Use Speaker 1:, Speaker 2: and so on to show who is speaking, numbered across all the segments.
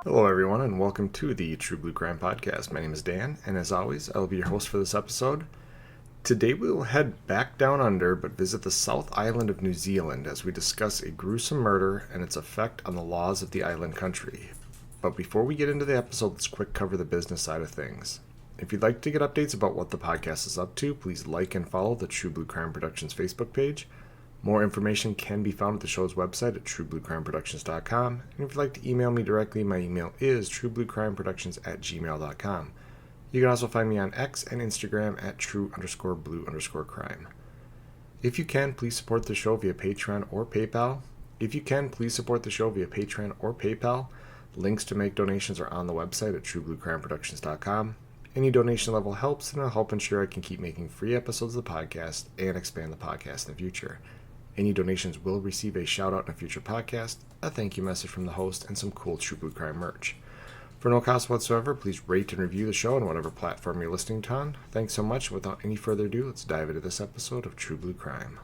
Speaker 1: Hello, everyone, and welcome to the True Blue Crime Podcast. My name is Dan, and as always, I will be your host for this episode. Today, we will head back down under, but visit the South Island of New Zealand as we discuss a gruesome murder and its effect on the laws of the island country. But before we get into the episode, let's quick cover the business side of things. If you'd like to get updates about what the podcast is up to, please like and follow the True Blue Crime Productions Facebook page. More information can be found at the show's website at truebluecrimeproductions.com. And if you'd like to email me directly, my email is truebluecrimeproductions@gmail.com. You can also find me on X and Instagram at true_blue_crime. If you can, please support the show via Patreon or PayPal. Links to make donations are on the website at truebluecrimeproductions.com. Any donation level helps, and it'll help ensure I can keep making free episodes of the podcast and expand the podcast in the future. Any donations will receive a shout out in a future podcast, a thank you message from the host, and some cool True Blue Crime merch. For no cost whatsoever, please rate and review the show on whatever platform you're listening to on. Thanks so much. Without any further ado, let's dive into this episode of True Blue Crime.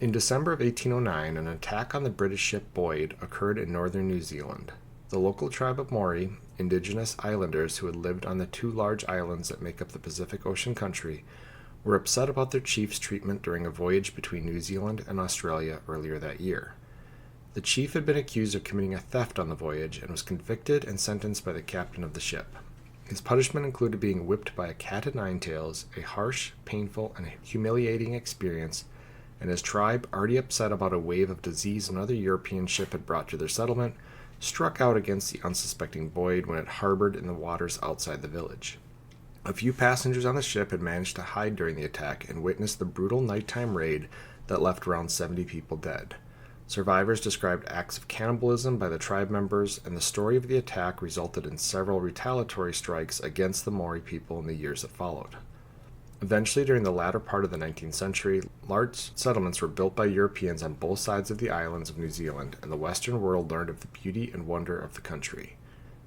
Speaker 1: In December of 1809, an attack on the British ship Boyd occurred in northern New Zealand. The local tribe of Maori, indigenous islanders who had lived on the two large islands that make up the Pacific Ocean country, were upset about their chief's treatment during a voyage between New Zealand and Australia earlier that year. The chief had been accused of committing a theft on the voyage and was convicted and sentenced by the captain of the ship. His punishment included being whipped by a cat o' nine tails, a harsh, painful, and humiliating experience, and his tribe, already upset about a wave of disease another European ship had brought to their settlement, struck out against the unsuspecting Boyd when it harbored in the waters outside the village. A few passengers on the ship had managed to hide during the attack and witnessed the brutal nighttime raid that left around 70 people dead. Survivors described acts of cannibalism by the tribe members, and the story of the attack resulted in several retaliatory strikes against the Maori people in the years that followed. Eventually, during the latter part of the 19th century, large settlements were built by Europeans on both sides of the islands of New Zealand, and the Western world learned of the beauty and wonder of the country.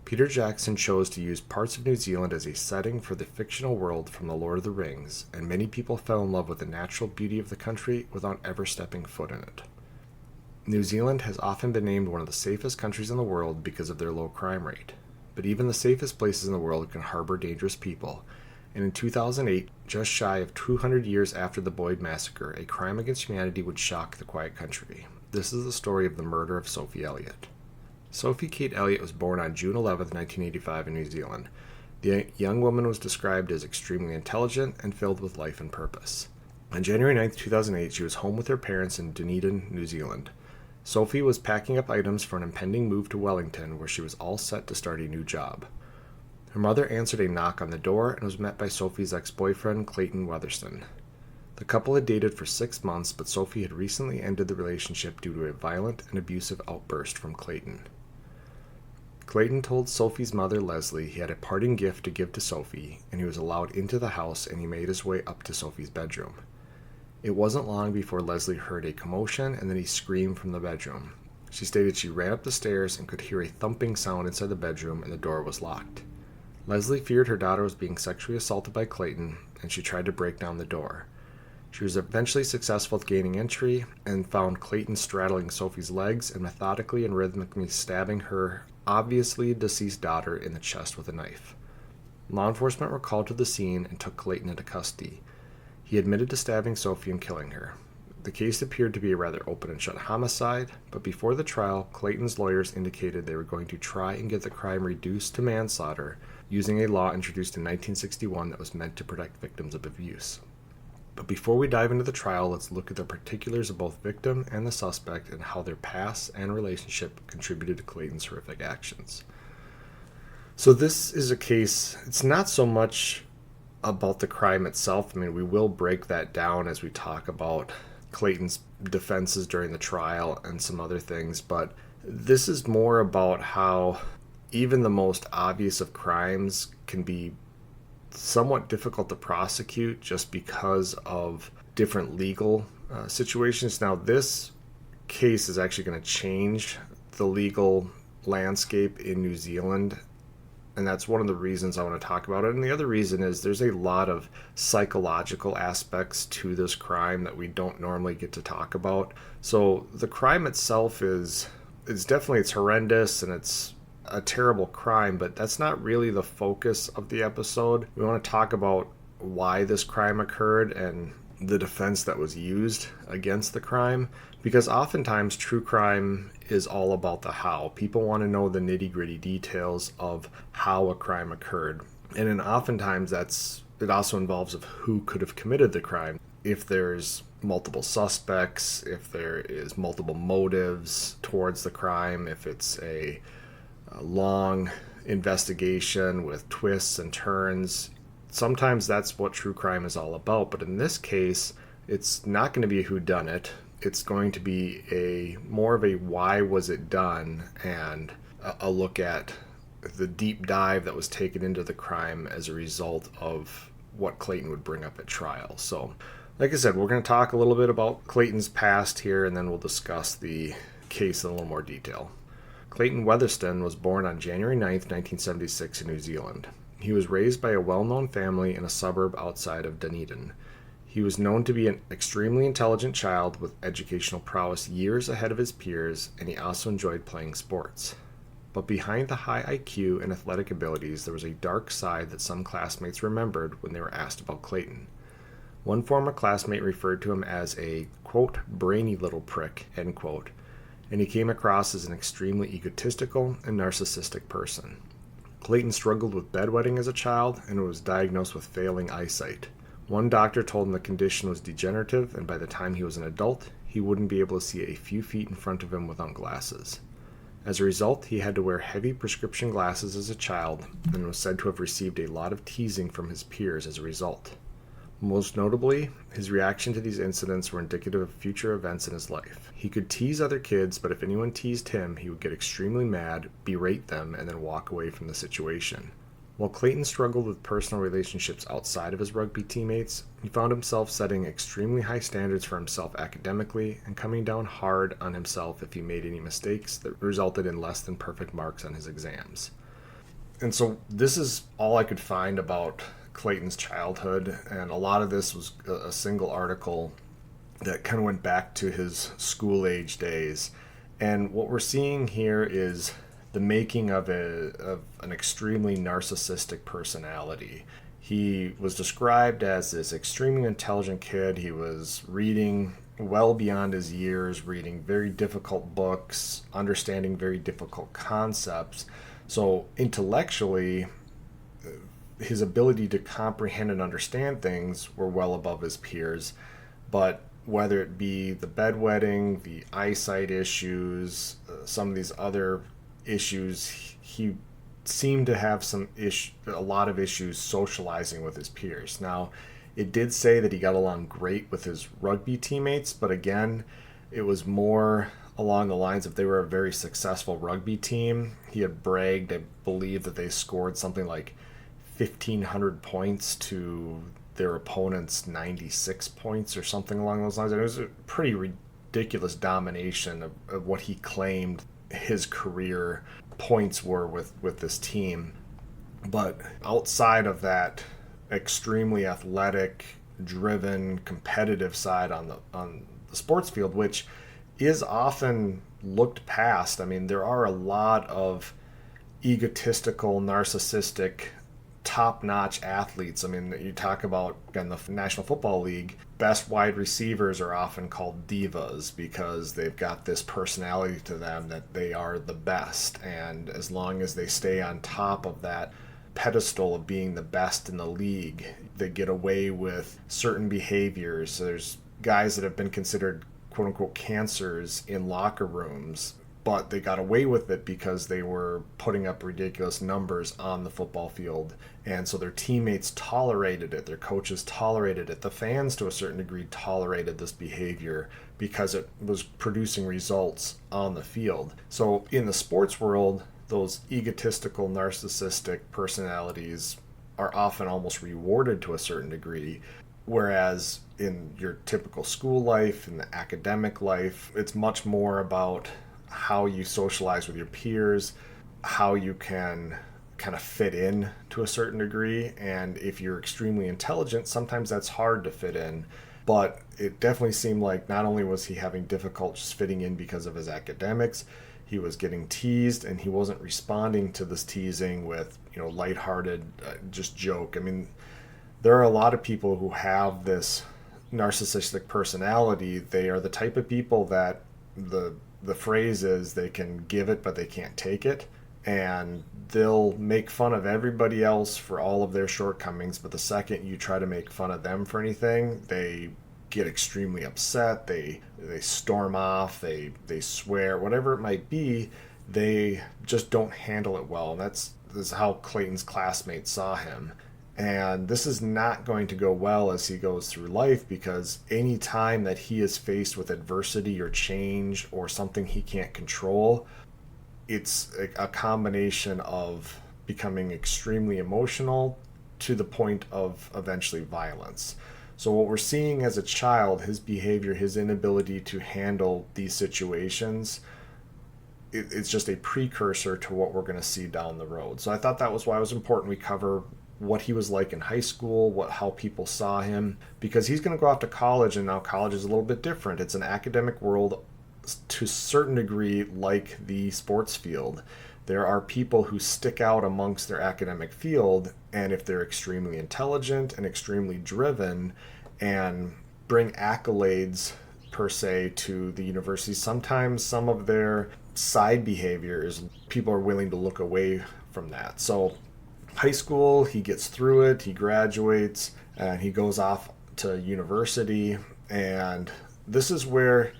Speaker 1: Peter Jackson chose to use parts of New Zealand as a setting for the fictional world from The Lord of the Rings, and many people fell in love with the natural beauty of the country without ever stepping foot in it. New Zealand has often been named one of the safest countries in the world because of their low crime rate. But even the safest places in the world can harbor dangerous people, and in 2008, just shy of 200 years after the Boyd Massacre, a crime against humanity would shock the quiet country. This is the story of the murder of Sophie Elliot. Sophie Kate Elliot was born on June 11, 1985 in New Zealand. The young woman was described as extremely intelligent and filled with life and purpose. On January 9, 2008, she was home with her parents in Dunedin, New Zealand. Sophie was packing up items for an impending move to Wellington, where she was all set to start a new job. Her mother answered a knock on the door and was met by Sophie's ex-boyfriend, Clayton Weatherston. The couple had dated for 6 months, but Sophie had recently ended the relationship due to a violent and abusive outburst from Clayton. Clayton told Sophie's mother, Leslie, he had a parting gift to give to Sophie, and he was allowed into the house, and he made his way up to Sophie's bedroom. It wasn't long before Leslie heard a commotion, and then he screamed from the bedroom. She stated she ran up the stairs and could hear a thumping sound inside the bedroom, and the door was locked. Leslie feared her daughter was being sexually assaulted by Clayton, and she tried to break down the door. She was eventually successful at gaining entry and found Clayton straddling Sophie's legs and methodically and rhythmically stabbing her obviously deceased daughter in the chest with a knife. Law enforcement were called to the scene and took Clayton into custody. He admitted to stabbing Sophie and killing her. The case appeared to be a rather open and shut homicide, but before the trial, Clayton's lawyers indicated they were going to try and get the crime reduced to manslaughter using a law introduced in 1961 that was meant to protect victims of abuse. But before we dive into the trial, let's look at the particulars of both victim and the suspect and how their past and relationship contributed to Clayton's horrific actions. So this is a case, it's not so much about the crime itself. I mean, we will break that down as we talk about Clayton's defenses during the trial and some other things, but this is more about how even the most obvious of crimes can be somewhat difficult to prosecute just because of different legal situations. Now, this case is actually going to change the legal landscape in New Zealand, and that's one of the reasons I want to talk about it. And the other reason is there's a lot of psychological aspects to this crime that we don't normally get to talk about. So the crime itself is definitely, it's horrendous, and it's a terrible crime, but that's not really the focus of the episode. We want to talk about why this crime occurred and the defense that was used against the crime, because oftentimes true crime is all about the how. People want to know the nitty-gritty details of how a crime occurred, and then oftentimes it also involves of who could have committed the crime. If there's multiple suspects, if there is multiple motives towards the crime, if it's a long investigation with twists and turns, sometimes that's what true crime is all about. But in this case, it's not going to be a whodunit. It's going to be more of a why was it done, and a look at the deep dive that was taken into the crime as a result of what Clayton would bring up at trial. So, like I said, we're going to talk a little bit about Clayton's past here, and then we'll discuss the case in a little more detail. Clayton Weatherston was born on January 9th, 1976 in New Zealand. He was raised by a well-known family in a suburb outside of Dunedin. He was known to be an extremely intelligent child with educational prowess years ahead of his peers, and he also enjoyed playing sports. But behind the high IQ and athletic abilities, there was a dark side that some classmates remembered when they were asked about Clayton. One former classmate referred to him as a, quote, brainy little prick, end quote, and he came across as an extremely egotistical and narcissistic person. Clayton struggled with bedwetting as a child and was diagnosed with failing eyesight. One doctor told him the condition was degenerative, and by the time he was an adult, he wouldn't be able to see a few feet in front of him without glasses. As a result, he had to wear heavy prescription glasses as a child and was said to have received a lot of teasing from his peers as a result. Most notably, his reaction to these incidents were indicative of future events in his life. He could tease other kids, but if anyone teased him, he would get extremely mad, berate them, and then walk away from the situation. While Clayton struggled with personal relationships outside of his rugby teammates, he found himself setting extremely high standards for himself academically and coming down hard on himself if he made any mistakes that resulted in less than perfect marks on his exams. And so this is all I could find about Clayton's childhood, and a lot of this was a single article that kind of went back to his school age days. And what we're seeing here is the making of an extremely narcissistic personality. He was described as this extremely intelligent kid. He was reading well beyond his years, reading very difficult books, understanding very difficult concepts. So intellectually, his ability to comprehend and understand things were well above his peers. But whether it be the bedwetting, the eyesight issues, some of these other issues, he seemed to have a lot of issues socializing with his peers. Now, it did say that he got along great with his rugby teammates, but again, it was more along the lines of they were a very successful rugby team. He had bragged, I believe, that they scored something like 1,500 points to their opponent's 96 points or something along those lines. And it was a pretty ridiculous domination of what he claimed his career points were with this team. But outside of that extremely athletic, driven, competitive side on the sports field, which is often looked past. I mean, there are a lot of egotistical, narcissistic, top-notch athletes. I mean, you talk about, again, the National Football League, best wide receivers are often called divas because they've got this personality to them that they are the best. And as long as they stay on top of that pedestal of being the best in the league, they get away with certain behaviors. There's guys that have been considered quote-unquote cancers in locker rooms, but they got away with it because they were putting up ridiculous numbers on the football field. And so their teammates tolerated it, their coaches tolerated it, the fans to a certain degree tolerated this behavior because it was producing results on the field. So in the sports world, those egotistical, narcissistic personalities are often almost rewarded to a certain degree, whereas in your typical school life, in the academic life, it's much more about how you socialize with your peers, how you can kind of fit in to a certain degree. And if you're extremely intelligent, sometimes that's hard to fit in. But it definitely seemed like not only was he having difficulty just fitting in because of his academics, he was getting teased, and he wasn't responding to this teasing with, lighthearted, just joke. I mean, there are a lot of people who have this narcissistic personality. They are the type of people that the phrase is they can give it, but they can't take it. And they'll make fun of everybody else for all of their shortcomings, but the second you try to make fun of them for anything, they get extremely upset. They storm off. They swear, whatever it might be. They just don't handle it well. And this is how Clayton's classmates saw him. And this is not going to go well as he goes through life, because any time that he is faced with adversity or change or something he can't control, it's a combination of becoming extremely emotional to the point of eventually violence. So what we're seeing as a child, his behavior, his inability to handle these situations, it's just a precursor to what we're going to see down the road. So I thought that was why it was important we cover what he was like in high school, how people saw him, because he's going to go off to college, and now college is a little bit different. It's an academic world to a certain degree like the sports field. There are people who stick out amongst their academic field, and if they're extremely intelligent and extremely driven and bring accolades per se to the university, sometimes some of their side behavior is people are willing to look away from that. So high school, he gets through it, he graduates, and he goes off to university, and this is where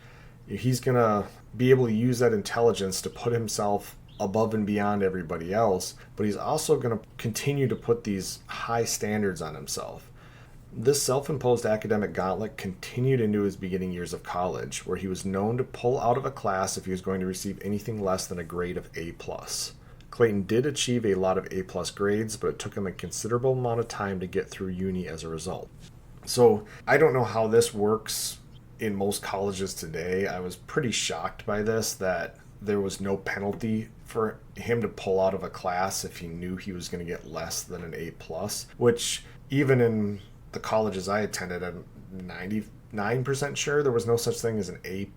Speaker 1: he's going to be able to use that intelligence to put himself above and beyond everybody else, but he's also going to continue to put these high standards on himself. This self-imposed academic gauntlet continued into his beginning years of college, where he was known to pull out of a class if he was going to receive anything less than a grade of A+. Clayton did achieve a lot of A+ grades, but it took him a considerable amount of time to get through uni as a result. So I don't know how this works in most colleges today. I was pretty shocked by this, that there was no penalty for him to pull out of a class if he knew he was going to get less than an A+, which even in the colleges I attended, I'm 99% sure there was no such thing as an A+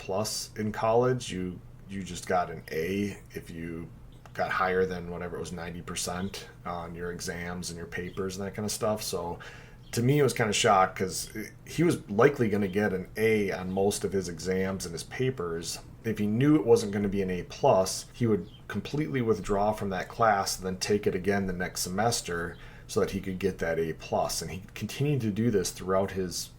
Speaker 1: in college. You just got an A if you got higher than whatever it was, 90% on your exams and your papers and that kind of stuff. So to me, it was kind of shocked, because he was likely going to get an A on most of his exams and his papers. If he knew it wasn't going to be an A+, he would completely withdraw from that class and then take it again the next semester so that he could get that A+. And he continued to do this throughout his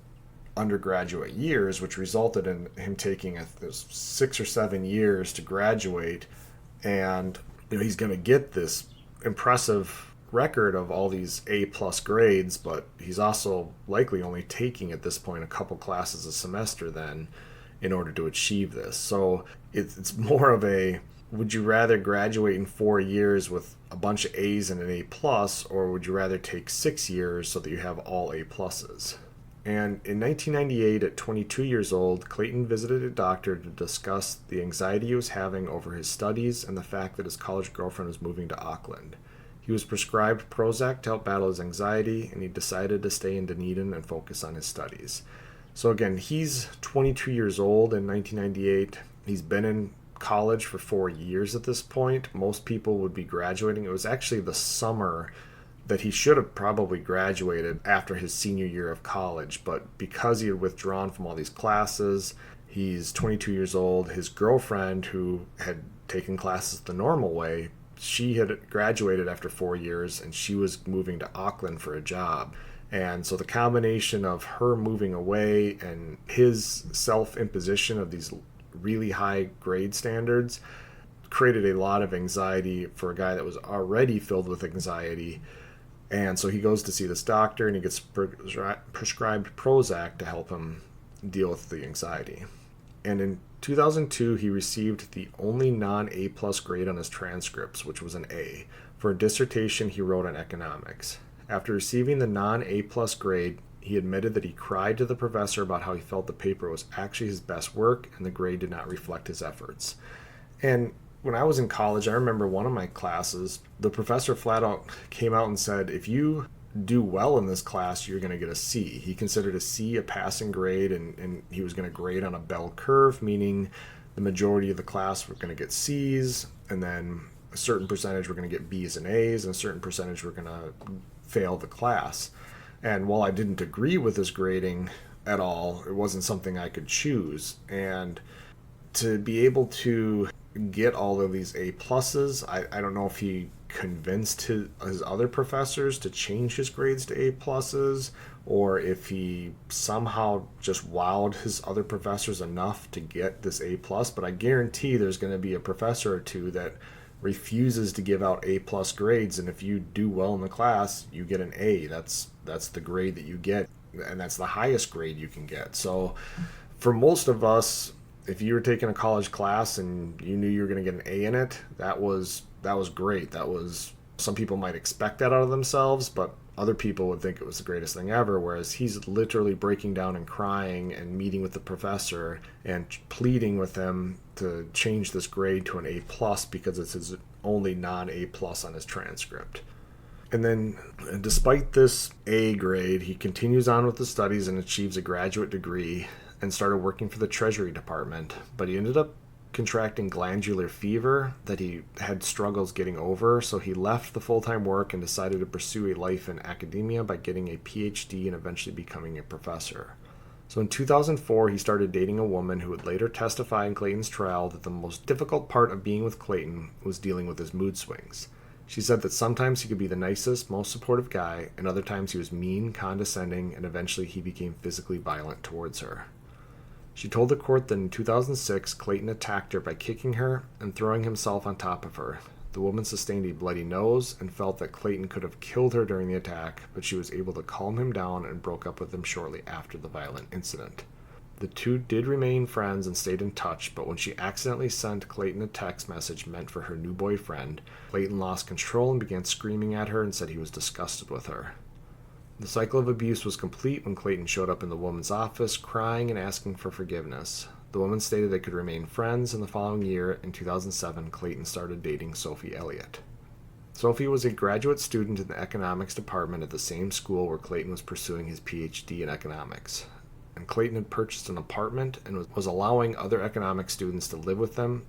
Speaker 1: undergraduate years, which resulted in him taking 6 or 7 years to graduate. And he's going to get this impressive record of all these A+ grades, but he's also likely only taking at this point a couple classes a semester then in order to achieve this. So it's more of a, would you rather graduate in 4 years with a bunch of A's and an A+, or would you rather take 6 years so that you have all A+? And in 1998, at 22 years old, Clayton visited a doctor to discuss the anxiety he was having over his studies and the fact that his college girlfriend was moving to Auckland. He was prescribed Prozac to help battle his anxiety, and he decided to stay in Dunedin and focus on his studies. So again, he's 22 years old in 1998. He's been in college for 4 years at this point. Most people would be graduating. It was actually the summer that he should have probably graduated after his senior year of college, but because he had withdrawn from all these classes, he's 22 years old. His girlfriend, who had taken classes the normal way, she had graduated after 4 years, and she was moving to Auckland for a job. And so the combination of her moving away and his self-imposition of these really high grade standards created a lot of anxiety for a guy that was already filled with anxiety. And so he goes to see this doctor, and he gets prescribed Prozac to help him deal with the anxiety. And in 2002, he received the only non-A+ grade on his transcripts, which was an A, for a dissertation he wrote on economics. After receiving the non-A+ grade, he admitted that he cried to the professor about how he felt the paper was actually his best work and the grade did not reflect his efforts. And when I was in college, I remember one of my classes, the professor flat out came out and said, if you do well in this class, you're going to get a C. He considered a C a passing grade, and he was going to grade on a bell curve, meaning the majority of the class were going to get C's, and then a certain percentage were going to get B's and A's, and a certain percentage were going to fail the class. And while I didn't agree with his grading at all, it wasn't something I could choose. And to be able to get all of these A pluses, I don't know if he convinced his other professors to change his grades to A pluses, or if he somehow just wowed his other professors enough to get this A plus. But I guarantee there's going to be a professor or two that refuses to give out A plus grades, and if you do well in the class, you get an A. That's the grade that you get, and that's the highest grade you can get. So for most of us, if you were taking a college class and you knew you were going to get an A in it, that was great. Some people might expect that out of themselves, but other people would think it was the greatest thing ever, whereas he's literally breaking down and crying and meeting with the professor and pleading with him to change this grade to an A plus because it's his only non-A plus on his transcript. And then, despite this A grade, he continues on with his studies and achieves a graduate degree and started working for the Treasury Department. But he ended up contracting glandular fever that he had struggles getting over, so he left the full-time work and decided to pursue a life in academia by getting a PhD and eventually becoming a professor. So in 2004, he started dating a woman who would later testify in Clayton's trial that the most difficult part of being with Clayton was dealing with his mood swings. She said that sometimes he could be the nicest, most supportive guy, and other times he was mean, condescending, and eventually he became physically violent towards her. She told the court that in 2006, Clayton attacked her by kicking her and throwing himself on top of her. The woman sustained a bloody nose and felt that Clayton could have killed her during the attack, but she was able to calm him down and broke up with him shortly after the violent incident. The two did remain friends and stayed in touch, but when she accidentally sent Clayton a text message meant for her new boyfriend, Clayton lost control and began screaming at her and said he was disgusted with her. The cycle of abuse was complete when Clayton showed up in the woman's office, crying and asking for forgiveness. The woman stated they could remain friends, and the following year, in 2007, Clayton started dating Sophie Elliot. Sophie was a graduate student in the economics department at the same school where Clayton was pursuing his PhD in economics. And Clayton had purchased an apartment and was allowing other economics students to live with them,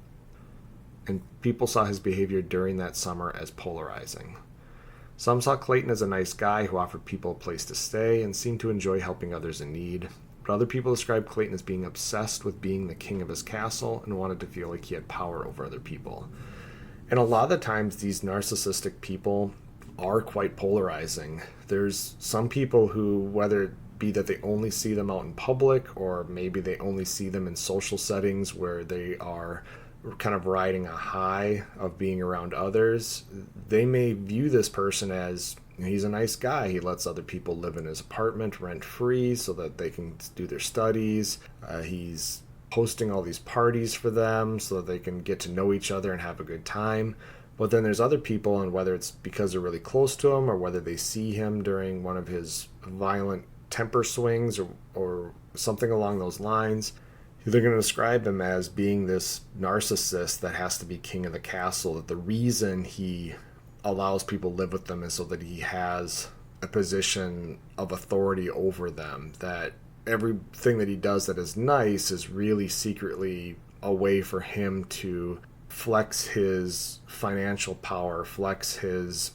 Speaker 1: and people saw his behavior during that summer as polarizing. Some saw Clayton as a nice guy who offered people a place to stay and seemed to enjoy helping others in need, but other people described Clayton as being obsessed with being the king of his castle and wanted to feel like he had power over other people. And a lot of the times these narcissistic people are quite polarizing. There's some people who, whether it be that they only see them out in public, or maybe they only see them in social settings where they are kind of riding a high of being around others, they may view this person as, he's a nice guy. He lets other people live in his apartment rent-free so that they can do their studies. He's hosting all these parties for them so that they can get to know each other and have a good time. But then there's other people, and whether it's because they're really close to him or whether they see him during one of his violent temper swings or something along those lines, they're going to describe him as being this narcissist that has to be king of the castle, that the reason he allows people to live with them is so that he has a position of authority over them, that everything that he does that is nice is really secretly a way for him to flex his financial power, flex his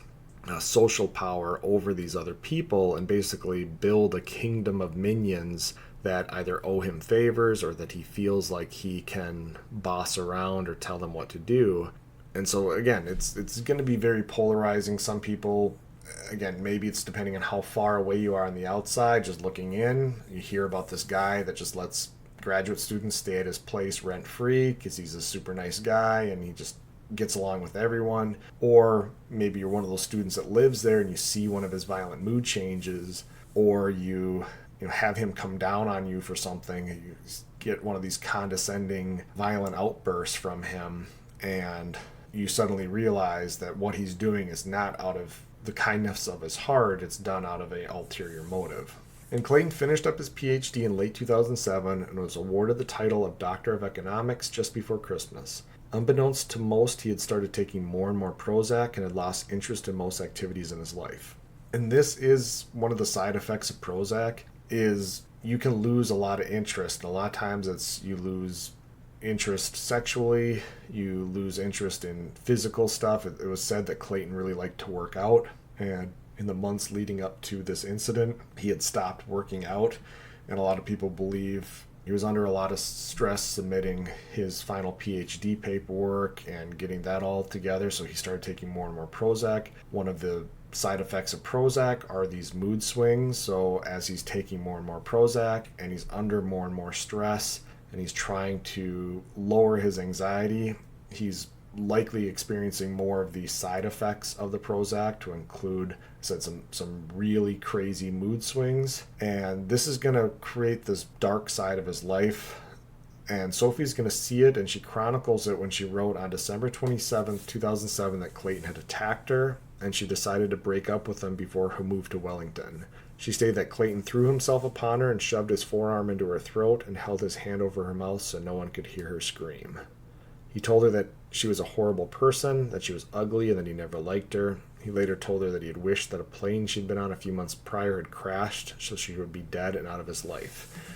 Speaker 1: social power over these other people, and basically build a kingdom of minions that either owe him favors or that he feels like he can boss around or tell them what to do. And so again, it's going to be very polarizing. Some people, again, maybe it's depending on how far away you are on the outside, just looking in, you hear about this guy that just lets graduate students stay at his place rent-free because he's a super nice guy and he just gets along with everyone. Or maybe you're one of those students that lives there and you see one of his violent mood changes, or you have him come down on you for something, you get one of these condescending, violent outbursts from him, and you suddenly realize that what he's doing is not out of the kindness of his heart, it's done out of an ulterior motive. And Clayton finished up his PhD in late 2007 and was awarded the title of Doctor of Economics just before Christmas. Unbeknownst to most, he had started taking more and more Prozac and had lost interest in most activities in his life. And this is one of the side effects of Prozac, is you can lose a lot of interest. And a lot of times you lose interest sexually, you lose interest in physical stuff. It was said that Clayton really liked to work out, and in the months leading up to this incident, he had stopped working out, and a lot of people believe he was under a lot of stress submitting his final PhD paperwork and getting that all together, so he started taking more and more Prozac. One of the side effects of Prozac are these mood swings, so as he's taking more and more Prozac and he's under more and more stress and he's trying to lower his anxiety, he's likely experiencing more of the side effects of the Prozac, to include some really crazy mood swings. And this is going to create this dark side of his life. And Sophie's going to see it, and she chronicles it when she wrote on December 27th, 2007, that Clayton had attacked her, and she decided to break up with him before her move to Wellington. She stated that Clayton threw himself upon her and shoved his forearm into her throat and held his hand over her mouth so no one could hear her scream. He told her that she was a horrible person, that she was ugly, and that he never liked her. He later told her that he had wished that a plane she'd been on a few months prior had crashed so she would be dead and out of his life.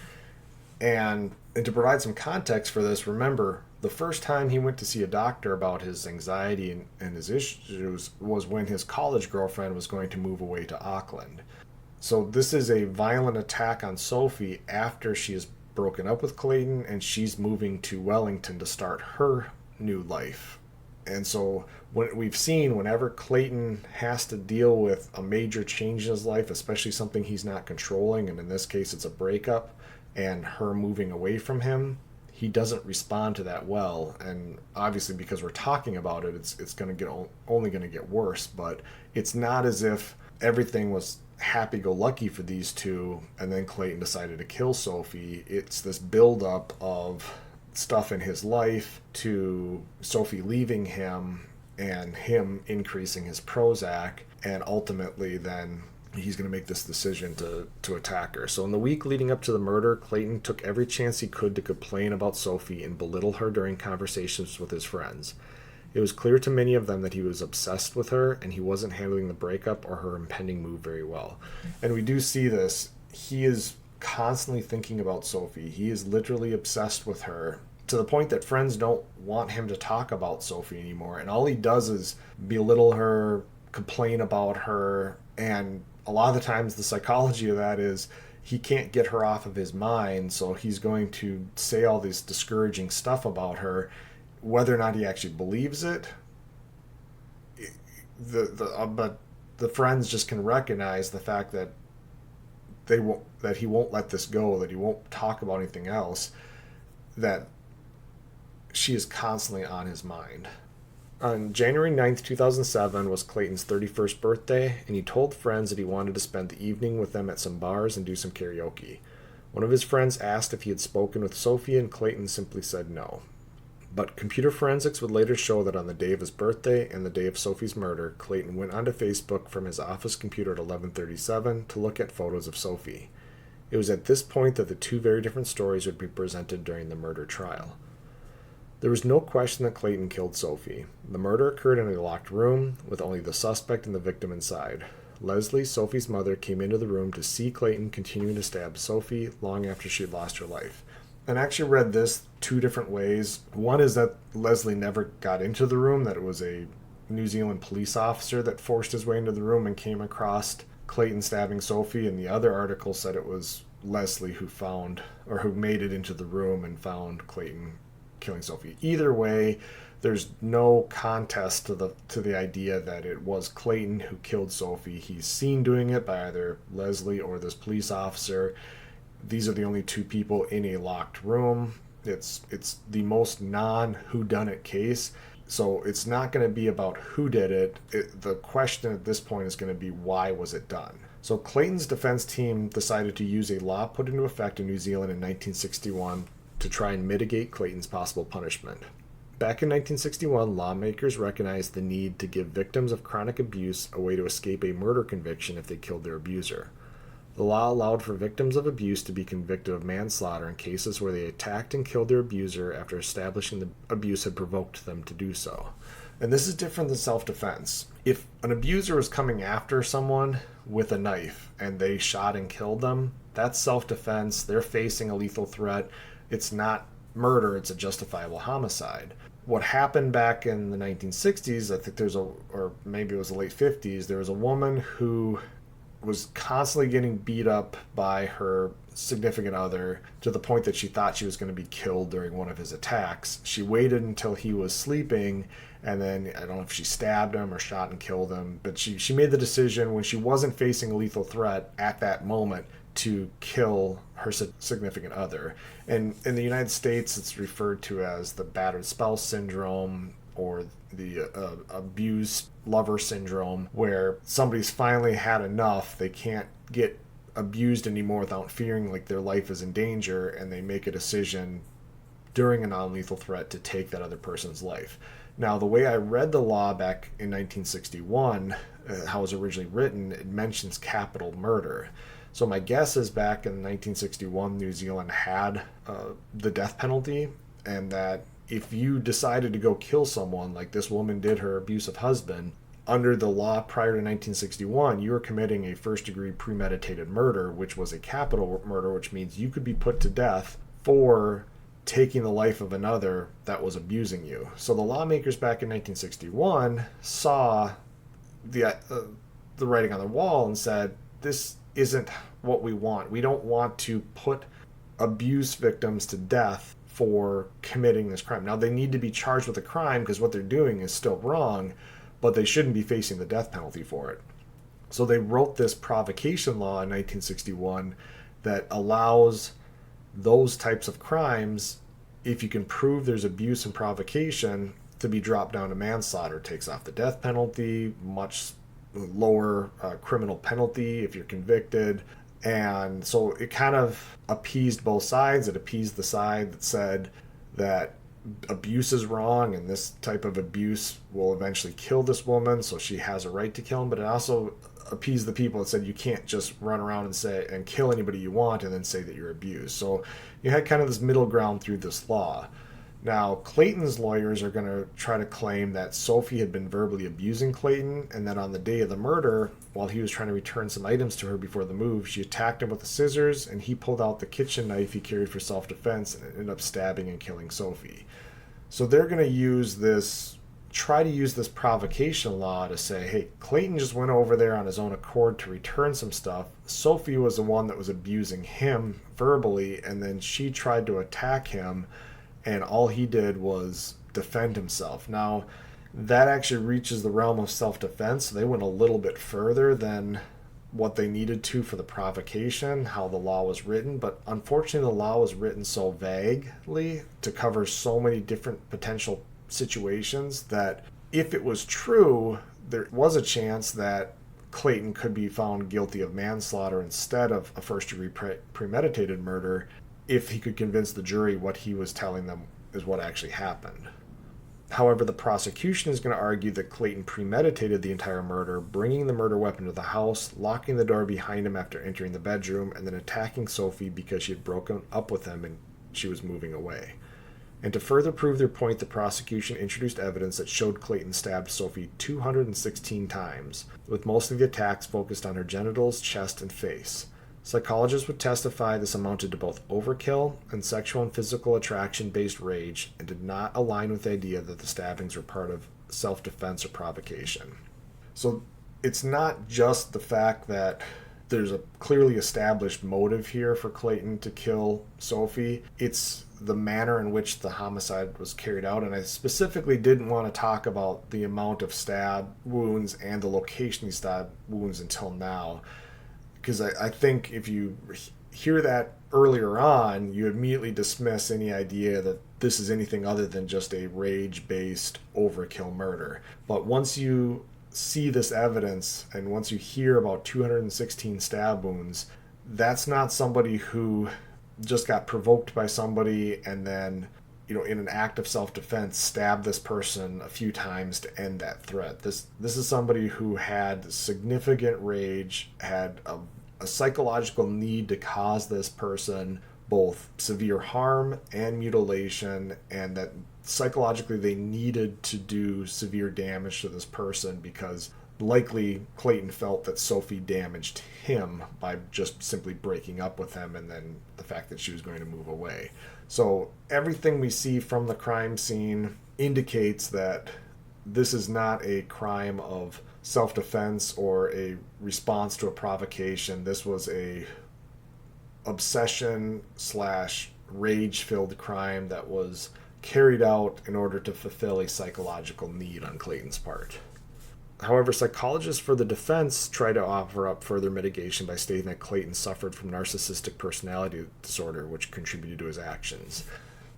Speaker 1: And to provide some context for this, remember, the first time he went to see a doctor about his anxiety and his issues was when his college girlfriend was going to move away to Auckland. So this is a violent attack on Sophie after she has broken up with Clayton and she's moving to Wellington to start her new life. And so what we've seen, whenever Clayton has to deal with a major change in his life, especially something he's not controlling, and in this case it's a breakup and her moving away from him, he doesn't respond to that well. And obviously, because we're talking about it, it's going to get only going to get worse. But it's not as if everything was happy-go-lucky for these two and then Clayton decided to kill Sophie. It's this buildup of stuff in his life to Sophie leaving him and him increasing his Prozac, and ultimately then he's going to make this decision to attack her. So in the week leading up to the murder, Clayton took every chance he could to complain about Sophie and belittle her during conversations with his friends. It was clear to many of them that he was obsessed with her and he wasn't handling the breakup or her impending move very well. And we do see this. He is constantly thinking about Sophie. He is literally obsessed with her, to the point that friends don't want him to talk about Sophie anymore. And all he does is belittle her, complain about her, and a lot of the times the psychology of that is he can't get her off of his mind, so he's going to say all this discouraging stuff about her. Whether or not he actually believes it, but the friends just can recognize the fact that that he won't let this go, that he won't talk about anything else, that she is constantly on his mind. On January 9th, 2007 was Clayton's 31st birthday, and he told friends that he wanted to spend the evening with them at some bars and do some karaoke. One of his friends asked if he had spoken with Sophie, and Clayton simply said no. But computer forensics would later show that on the day of his birthday and the day of Sophie's murder, Clayton went onto Facebook from his office computer at 11:37 to look at photos of Sophie. It was at this point that the two very different stories would be presented during the murder trial. There was no question that Clayton killed Sophie. The murder occurred in a locked room, with only the suspect and the victim inside. Leslie, Sophie's mother, came into the room to see Clayton continuing to stab Sophie long after she had lost her life. And I actually read this two different ways. One is that Leslie never got into the room, that it was a New Zealand police officer that forced his way into the room and came across Clayton stabbing Sophie, and the other article said it was Leslie who made it into the room and found Clayton killing Sophie. Either way, there's no contest to the idea that it was Clayton who killed Sophie. He's seen doing it by either Leslie or this police officer. These are the only two people in a locked room. It's the most non-whodunit case, so it's not going to be about who did it. The question at this point is going to be, why was it done? So Clayton's defense team decided to use a law put into effect in New Zealand in 1961 to try and mitigate Clayton's possible punishment. Back in 1961, lawmakers recognized the need to give victims of chronic abuse a way to escape a murder conviction if they killed their abuser. The law allowed for victims of abuse to be convicted of manslaughter in cases where they attacked and killed their abuser after establishing the abuse had provoked them to do so. And this is different than self-defense. If an abuser was coming after someone with a knife and they shot and killed them, that's self-defense. They're facing a lethal threat. It's not murder, it's a justifiable homicide. What happened back in the 1960s, I think or maybe it was the late 50s, there was a woman who was constantly getting beat up by her significant other to the point that she thought she was going to be killed during one of his attacks. She waited until he was sleeping, and then I don't know if she stabbed him or shot and killed him, but she made the decision when she wasn't facing a lethal threat at that moment to kill her significant other. And in the United States, it's referred to as the battered spouse syndrome, or the abused lover syndrome, where somebody's finally had enough. They can't get abused anymore without fearing like their life is in danger, and they make a decision during a non-lethal threat to take that other person's life. Now, the way I read the law back in 1961, how it was originally written, it mentions capital murder. So my guess is back in 1961, New Zealand had the death penalty, and that if you decided to go kill someone like this woman did her abusive husband, under the law prior to 1961, you were committing a first-degree premeditated murder, which was a capital murder, which means you could be put to death for taking the life of another that was abusing you. So the lawmakers back in 1961 saw the writing on the wall and said, this isn't what we want. We don't want to put abuse victims to death for committing this crime. Now, they need to be charged with a crime because what they're doing is still wrong, but they shouldn't be facing the death penalty for it. So they wrote this provocation law in 1961 that allows those types of crimes, if you can prove there's abuse and provocation, to be dropped down to manslaughter. It takes off the death penalty, much lower criminal penalty if you're convicted. And so it kind of appeased both sides. It appeased the side that said that abuse is wrong and this type of abuse will eventually kill this woman, so she has a right to kill him. But it also appeased the people that said you can't just run around and say and kill anybody you want and then say that you're abused. So you had kind of this middle ground through this law. Now, Clayton's lawyers are going to try to claim that Sophie had been verbally abusing Clayton, and that on the day of the murder, while he was trying to return some items to her before the move, she attacked him with the scissors, and he pulled out the kitchen knife he carried for self-defense and ended up stabbing and killing Sophie. So they're going to try to use this provocation law to say, hey, Clayton just went over there on his own accord to return some stuff. Sophie was the one that was abusing him verbally, and then she tried to attack him, and all he did was defend himself. Now, that actually reaches the realm of self-defense, so they went a little bit further than what they needed to for the provocation, how the law was written. But unfortunately, the law was written so vaguely to cover so many different potential situations that if it was true, there was a chance that Clayton could be found guilty of manslaughter instead of a first-degree premeditated murder, if he could convince the jury what he was telling them is what actually happened. However, the prosecution is going to argue that Clayton premeditated the entire murder, bringing the murder weapon to the house, locking the door behind him after entering the bedroom, and then attacking Sophie because she had broken up with him and she was moving away. And to further prove their point, the prosecution introduced evidence that showed Clayton stabbed Sophie 216 times, with most of the attacks focused on her genitals, chest, and face. Psychologists would testify this amounted to both overkill and sexual and physical attraction-based rage, and did not align with the idea that the stabbings were part of self-defense or provocation. So it's not just the fact that there's a clearly established motive here for Clayton to kill Sophie. It's the manner in which the homicide was carried out, and I specifically didn't want to talk about the amount of stab wounds and the location of stab wounds until now, because I think if you hear that earlier on, you immediately dismiss any idea that this is anything other than just a rage-based overkill murder. But once you see this evidence and once you hear about 216 stab wounds, that's not somebody who just got provoked by somebody and then, in an act of self-defense, stabbed this person a few times to end that threat. This is somebody who had significant rage, had a psychological need to cause this person both severe harm and mutilation, and that psychologically they needed to do severe damage to this person because likely Clayton felt that Sophie damaged him by just simply breaking up with him, and then the fact that she was going to move away. So everything we see from the crime scene indicates that this is not a crime of self-defense or a response to a provocation. This was a obsession slash rage-filled crime that was carried out in order to fulfill a psychological need on Clayton's part. However, psychologists for the defense try to offer up further mitigation by stating that Clayton suffered from narcissistic personality disorder, which contributed to his actions.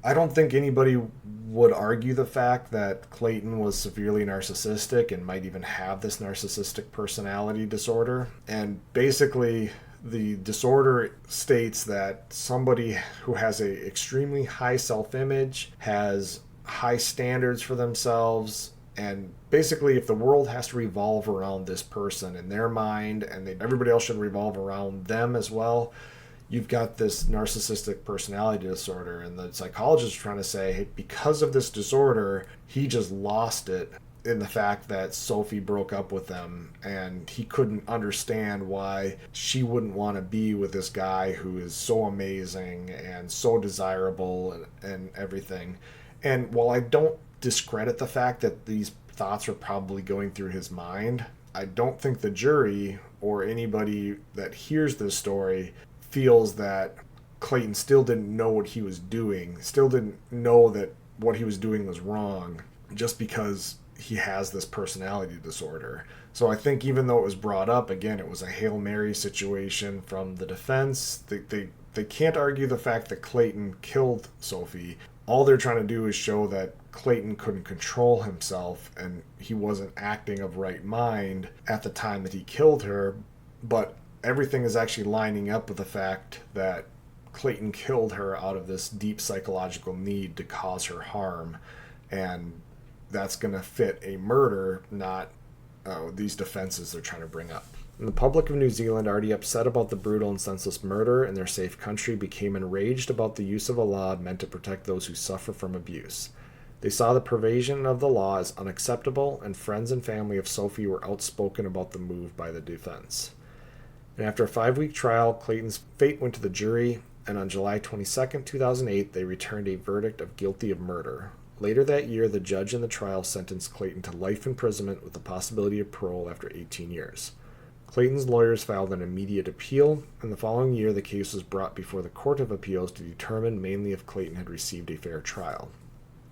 Speaker 1: I don't think anybody would argue the fact that Clayton was severely narcissistic and might even have this narcissistic personality disorder. And basically, the disorder states that somebody who has a extremely high self-image, has high standards for themselves, and basically if the world has to revolve around this person in their mind, and everybody else should revolve around them as well, you've got this narcissistic personality disorder. And the psychologist is trying to say, hey, because of this disorder, he just lost it in the fact that Sophie broke up with him, and he couldn't understand why she wouldn't want to be with this guy who is so amazing and so desirable and everything. And while I don't discredit the fact that these thoughts are probably going through his mind, I don't think the jury or anybody that hears this story feels that Clayton still didn't know what he was doing, still didn't know that what he was doing was wrong, just because he has this personality disorder. So I think even though it was brought up, again, it was a Hail Mary situation from the defense. They can't argue the fact that Clayton killed Sophie. All they're trying to do is show that Clayton couldn't control himself and he wasn't acting of right mind at the time that he killed her. But everything is actually lining up with the fact that Clayton killed her out of this deep psychological need to cause her harm. And that's going to fit a murder, not these defenses they're trying to bring up. And the public of New Zealand, already upset about the brutal and senseless murder in their safe country, became enraged about the use of a law meant to protect those who suffer from abuse. They saw the perversion of the law as unacceptable, and friends and family of Sophie were outspoken about the move by the defense. And after a 5-week trial, Clayton's fate went to the jury, and on July 22, 2008, they returned a verdict of guilty of murder. Later that year, the judge in the trial sentenced Clayton to life imprisonment with the possibility of parole after 18 years. Clayton's lawyers filed an immediate appeal, and the following year the case was brought before the Court of Appeals to determine mainly if Clayton had received a fair trial.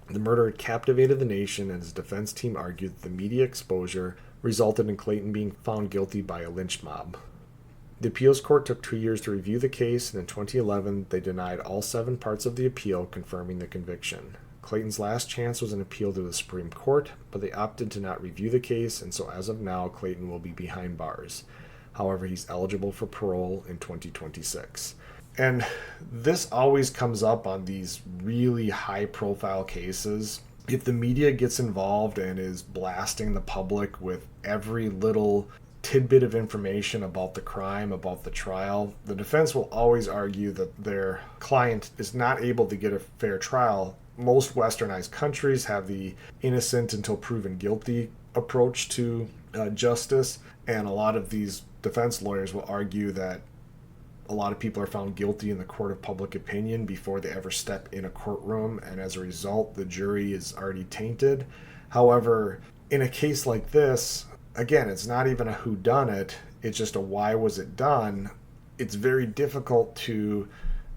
Speaker 1: The murder had captivated the nation, and his defense team argued that the media exposure resulted in Clayton being found guilty by a lynch mob. The appeals court took 2 years to review the case, and in 2011 they denied all 7 parts of the appeal, confirming the conviction. Clayton's last chance was an appeal to the Supreme Court, but they opted to not review the case, and so as of now, Clayton will be behind bars. However, he's eligible for parole in 2026. And this always comes up on these really high-profile cases. If the media gets involved and is blasting the public with every little tidbit of information about the crime, about the trial, the defense will always argue that their client is not able to get a fair trial. Most westernized countries have the innocent until proven guilty approach to justice, and a lot of these defense lawyers will argue that a lot of people are found guilty in the court of public opinion before they ever step in a courtroom, and as a result, the jury is already tainted. However, in a case like this, again, it's not even a whodunit, it's just a why was it done. It's very difficult to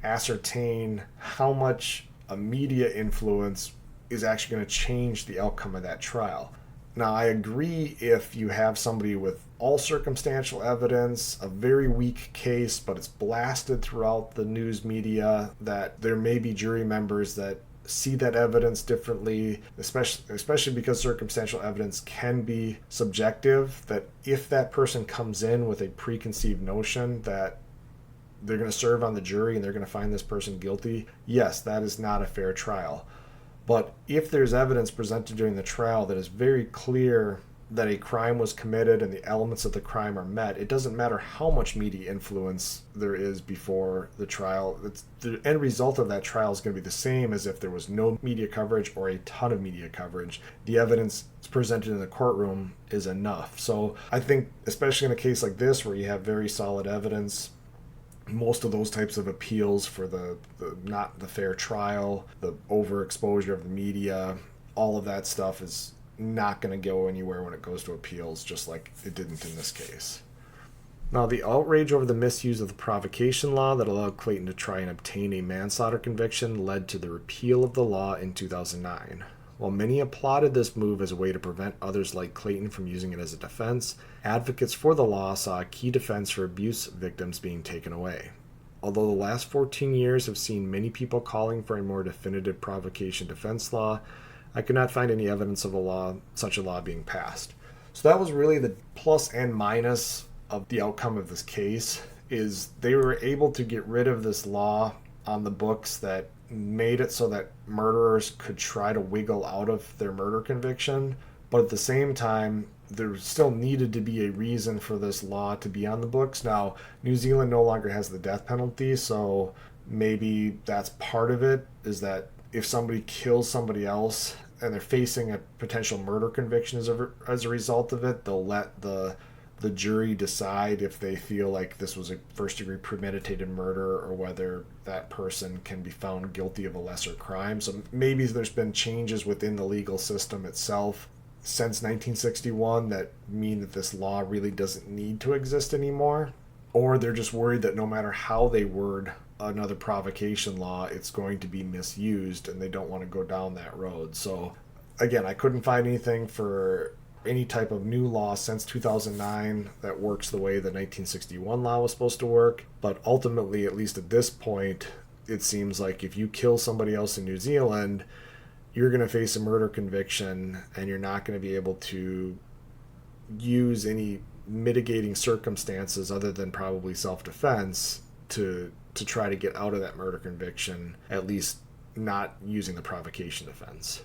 Speaker 1: ascertain how much a media influence is actually going to change the outcome of that trial. Now, I agree if you have somebody with all circumstantial evidence, a very weak case, but it's blasted throughout the news media, that there may be jury members that see that evidence differently, especially because circumstantial evidence can be subjective, that if that person comes in with a preconceived notion that they're going to serve on the jury and they're going to find this person guilty, yes, that is not a fair trial. But if there's evidence presented during the trial that is very clear that a crime was committed and the elements of the crime are met, it doesn't matter how much media influence there is before the trial. The end result of that trial is going to be the same as if there was no media coverage or a ton of media coverage. The evidence presented in the courtroom is enough. So I think, especially in a case like this where you have very solid evidence, most of those types of appeals for the not the fair trial, the overexposure of the media, all of that stuff is not going to go anywhere when it goes to appeals, just like it didn't in this case. Now, the outrage over the misuse of the provocation law that allowed Clayton to try and obtain a manslaughter conviction led to the repeal of the law in 2009. While many applauded this move as a way to prevent others like Clayton from using it as a defense, advocates for the law saw a key defense for abuse victims being taken away. Although the last 14 years have seen many people calling for a more definitive provocation defense law, I could not find any evidence of such a law being passed. So that was really the plus and minus of the outcome of this case, is they were able to get rid of this law on the books that made it so that murderers could try to wiggle out of their murder conviction, but at the same time there still needed to be a reason for this law to be on the books. Now, New Zealand no longer has the death penalty, so maybe that's part of it, is that if somebody kills somebody else and they're facing a potential murder conviction as a result of it, they'll let the jury decide if they feel like this was a first-degree premeditated murder or whether that person can be found guilty of a lesser crime. So maybe there's been changes within the legal system itself since 1961 that mean that this law really doesn't need to exist anymore. Or they're just worried that no matter how they word another provocation law, it's going to be misused and they don't want to go down that road. So again, I couldn't find anything for any type of new law since 2009 that works the way the 1961 law was supposed to work. But ultimately, at least at this point, it seems like if you kill somebody else in New Zealand, you're going to face a murder conviction and you're not going to be able to use any mitigating circumstances other than probably self-defense to try to get out of that murder conviction, at least not using the provocation defense.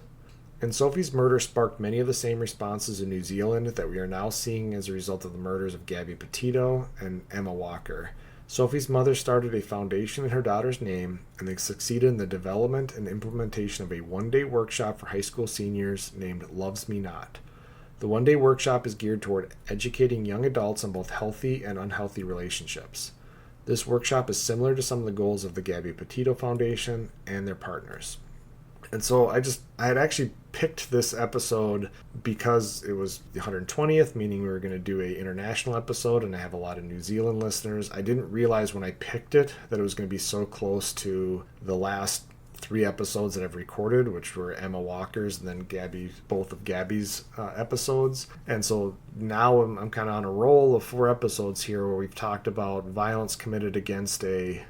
Speaker 1: And Sophie's murder sparked many of the same responses in New Zealand that we are now seeing as a result of the murders of Gabby Petito and Emma Walker. Sophie's mother started a foundation in her daughter's name, and they succeeded in the development and implementation of a one-day workshop for high school seniors named Loves Me Not. The one-day workshop is geared toward educating young adults on both healthy and unhealthy relationships. This workshop is similar to some of the goals of the Gabby Petito Foundation and their partners. And so I had actually picked this episode because it was the 120th, meaning we were going to do an international episode, and I have a lot of New Zealand listeners. I didn't realize when I picked it that it was going to be so close to the last 3 episodes that I've recorded, which were Emma Walker's and then both of Gabby's episodes. And so now I'm kind of on a roll of 4 episodes here where we've talked about violence committed against a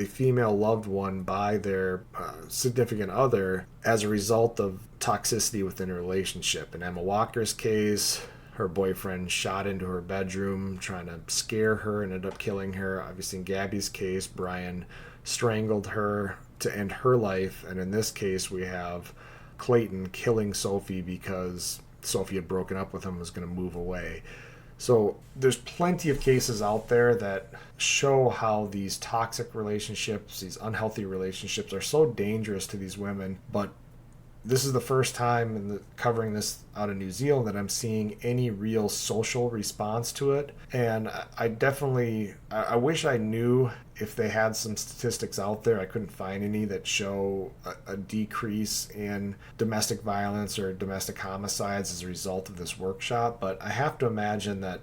Speaker 1: female loved one by their significant other as a result of toxicity within a relationship. In Emma Walker's case, her boyfriend shot into her bedroom trying to scare her and ended up killing her. Obviously, in Gabby's case, Brian strangled her to end her life. And in this case, we have Clayton killing Sophie because Sophie had broken up with him and was going to move away. So there's plenty of cases out there that show how these toxic relationships, these unhealthy relationships are so dangerous to these women. But this is the first time in covering this out of New Zealand that I'm seeing any real social response to it. And I wish I knew if they had some statistics out there. I couldn't find any that show a decrease in domestic violence or domestic homicides as a result of this workshop. But I have to imagine that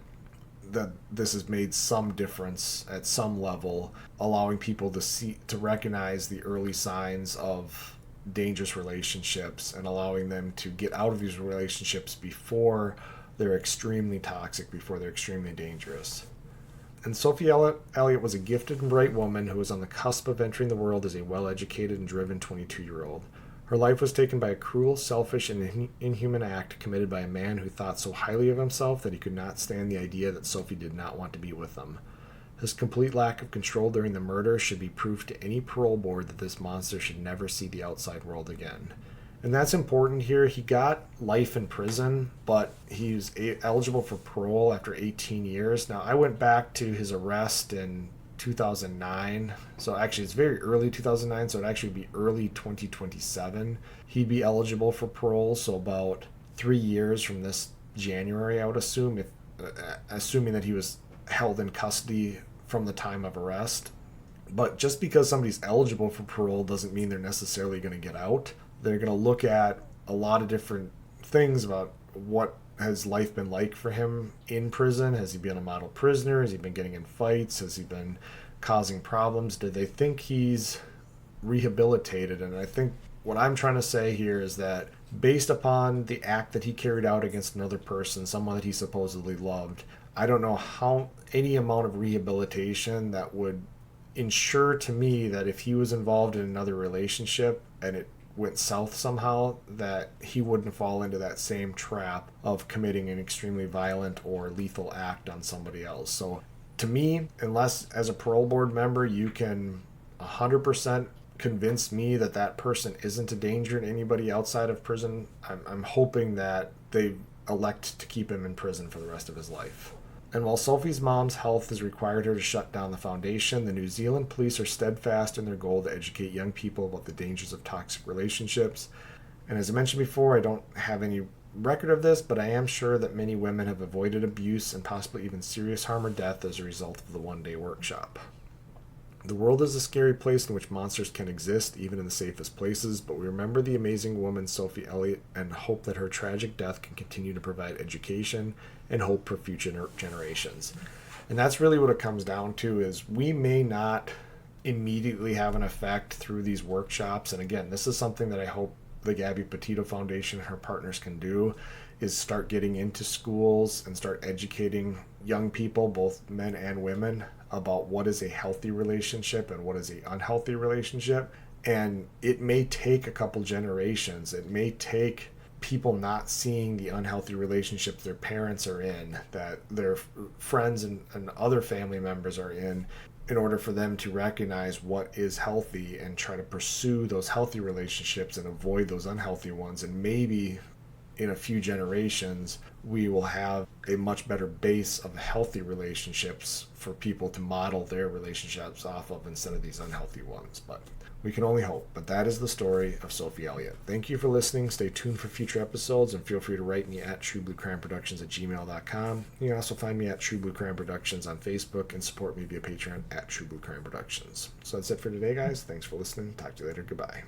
Speaker 1: this has made some difference at some level, allowing people to recognize the early signs of dangerous relationships and allowing them to get out of these relationships before they're extremely toxic, before they're extremely dangerous. And Sophie Elliot was a gifted and bright woman who was on the cusp of entering the world as a well-educated and driven 22-year-old. Her life was taken by a cruel, selfish, and inhuman act committed by a man who thought so highly of himself that he could not stand the idea that Sophie did not want to be with him. His complete lack of control during the murder should be proof to any parole board that this monster should never see the outside world again. And that's important here. He got life in prison, but he's eligible for parole after 18 years. Now, I went back to his arrest in 2009. So actually, it's very early 2009, so it'd actually be early 2027. He'd be eligible for parole, so about 3 years from this January, I would assume, assuming that he was held in custody from the time of arrest. But just because somebody's eligible for parole doesn't mean they're necessarily going to get out. They're going to look at a lot of different things about what has life been like for him in prison. Has he been a model prisoner? Has he been getting in fights? Has he been causing problems? Do they think he's rehabilitated? And I think what I'm trying to say here is that based upon the act that he carried out against another person, someone that he supposedly loved, I don't know how any amount of rehabilitation that would ensure to me that if he was involved in another relationship and it went south somehow, that he wouldn't fall into that same trap of committing an extremely violent or lethal act on somebody else. So to me, unless as a parole board member you can 100% convince me that that person isn't a danger to anybody outside of prison, I'm hoping that they elect to keep him in prison for the rest of his life. And while Sophie's mom's health has required her to shut down the foundation, the New Zealand police are steadfast in their goal to educate young people about the dangers of toxic relationships. And as I mentioned before, I don't have any record of this, but I am sure that many women have avoided abuse and possibly even serious harm or death as a result of the one-day workshop. The world is a scary place in which monsters can exist, even in the safest places, but we remember the amazing woman Sophie Elliot and hope that her tragic death can continue to provide education and hope for future generations. And that's really what it comes down to, is we may not immediately have an effect through these workshops. And again, this is something that I hope the Gabby Petito Foundation and her partners can do, is start getting into schools and start educating young people, both men and women, about what is a healthy relationship and what is an unhealthy relationship. And it may take a couple generations. It may take people not seeing the unhealthy relationships their parents are in, that their friends and other family members are in order for them to recognize what is healthy and try to pursue those healthy relationships and avoid those unhealthy ones. And maybe in a few generations, we will have a much better base of healthy relationships for people to model their relationships off of instead of these unhealthy ones. But we can only hope. But that is the story of Sophie Elliot. Thank you for listening. Stay tuned for future episodes, and feel free to write me at truebluecrimeproductions@gmail.com. You can also find me at True Blue Crime Productions on Facebook and support me via Patreon at True Blue Crime Productions. So that's it for today, guys. Thanks for listening. Talk to you later. Goodbye.